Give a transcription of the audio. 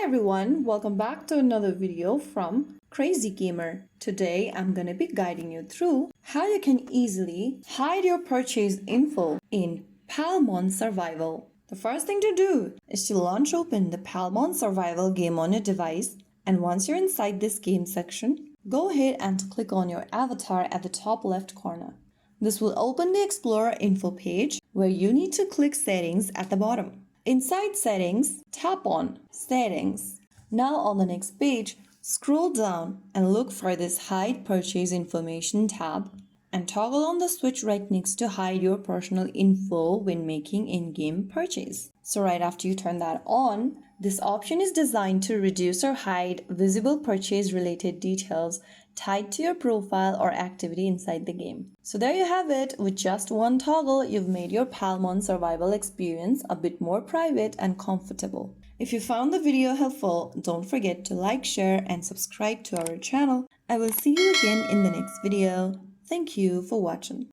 Hi everyone, welcome back to another video from Crazy Gamer. Today I'm gonna be guiding you through how you can easily hide your purchase info in Palmon Survival. The first thing to do is to launch open the Palmon Survival game on your device, and once you're inside this game section, go ahead and click on your avatar at the top left corner. This will open the Explorer info page where you need to click Settings at the bottom. Inside Settings, tap on Settings. Now on the next page, scroll down and look for this Hide Purchase Information tab and toggle on the switch right next to hide your personal info when making in-game purchase. So right after you turn that on, this option is designed to reduce or hide visible purchase related details tied to your profile or activity inside the game. So there you have it. With just one toggle, you've made your Palmon Survival experience a bit more private and comfortable. If you found the video helpful, don't forget to like, share, and subscribe to our channel. I will see you again in the next video. Thank you for watching.